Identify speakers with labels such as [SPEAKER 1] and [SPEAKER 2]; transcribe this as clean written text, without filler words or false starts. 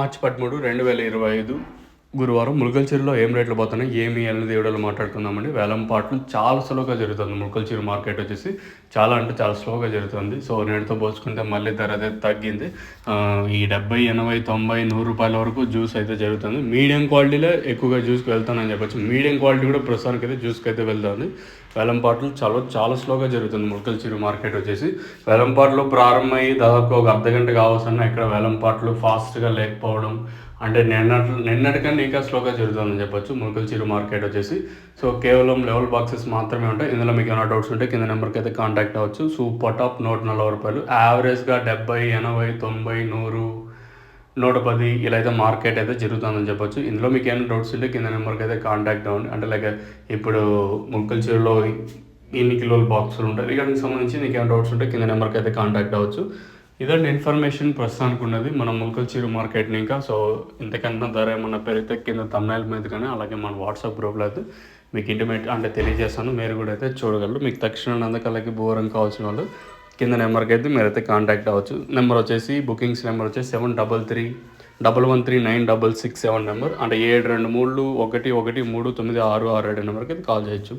[SPEAKER 1] మార్చి 13, 2025 గురువారం ములకల్చెరులో ఏం రేట్లు పోతున్నాయి ఏమి అనేది వీడియోలో మాట్లాడుకుందామండి. వేలం పాటలు చాలా స్లోగా జరుగుతుంది. ములకల్చెరు మార్కెట్ వచ్చేసి చాలా అంటే చాలా స్లోగా జరుగుతుంది. సో నేటితో పోల్చుకుంటే మళ్ళీ ధర అయితే తగ్గింది. ఈ 70, 80, 90, 100 రూపాయల వరకు జ్యూస్ అయితే జరుగుతుంది. మీడియం క్వాలిటీలో ఎక్కువగా జ్యూస్కి వెళ్తానని చెప్పొచ్చు. మీడియం క్వాలిటీ కూడా ప్రస్తుతానికి అయితే జ్యూస్కి అయితే వెళ్తుంది. వేలంపాట్లు చాలా స్లోగా జరుగుతుంది. ములకల్చెరు మార్కెట్ వచ్చేసి వేలంపాట్లు ప్రారంభమయ్యి దాదాపు ఒక అర్ధగంట కావాల్సిన ఇక్కడ వేలంపాట్లు ఫాస్ట్గా లేకపోవడం అంటే నిన్నటికన్నా ఇంకా స్లోగా జరుగుతుందని చెప్పొచ్చు ములకల్చెరు మార్కెట్ వచ్చేసి. సో కేవలం లెవెల్ బాక్సెస్ మాత్రమే ఉంటాయి. ఇందులో మీకు ఏమైనా డౌట్స్ ఉంటే కింద నెంబర్కి అయితే కాంటాక్ట్ అవ్వచ్చు. సూపర్ టాప్ 140 రూపాయలు, యావరేజ్గా 70, 80, 90, 100, 110 ఇలా అయితే మార్కెట్ అయితే జరుగుతుందని చెప్పొచ్చు. ఇందులో మీకు ఏమైనా డౌట్స్ ఉంటే కింద నెంబర్కి అయితే కాంటాక్ట్ అవ్వండి. అంటే లైక్ ఇప్పుడు ములకల్చెరులో ఎన్ని కిలోల బాక్సులు ఉంటాయి వీటికి సంబంధించి మీకు ఏమైనా డౌట్స్ ఉంటే కింద నెంబర్కి అయితే కాంటాక్ట్ అవ్వచ్చు. ఇదండి ఇన్ఫర్మేషన్ ప్రస్తుతానికి ఉన్నది మన ములకల్చెరు మార్కెట్ని. ఇంకా సో ఇంతకన్నా ధర ఏమన్నా పెరిగితే కింద thumbnail మీద కానీ అలాగే మన వాట్సాప్ గ్రూప్లో అయితే మీకు ఇంటిమేట్ అంటే తెలియజేస్తాను. మీరు కూడా అయితే చూడగలరు. మీకు తక్షణ అందకలకి బోరం కావాల్సిన వాళ్ళు కింద నెంబర్కి అయితే మీరైతే కాంటాక్ట్ అవ్వచ్చు. నెంబర్ వచ్చేసి బుకింగ్స్ నెంబర్ వచ్చేసి 7331196667 నెంబర్ అంటే 723113966 నెంబర్కి అయితే కాల్ చేయొచ్చు.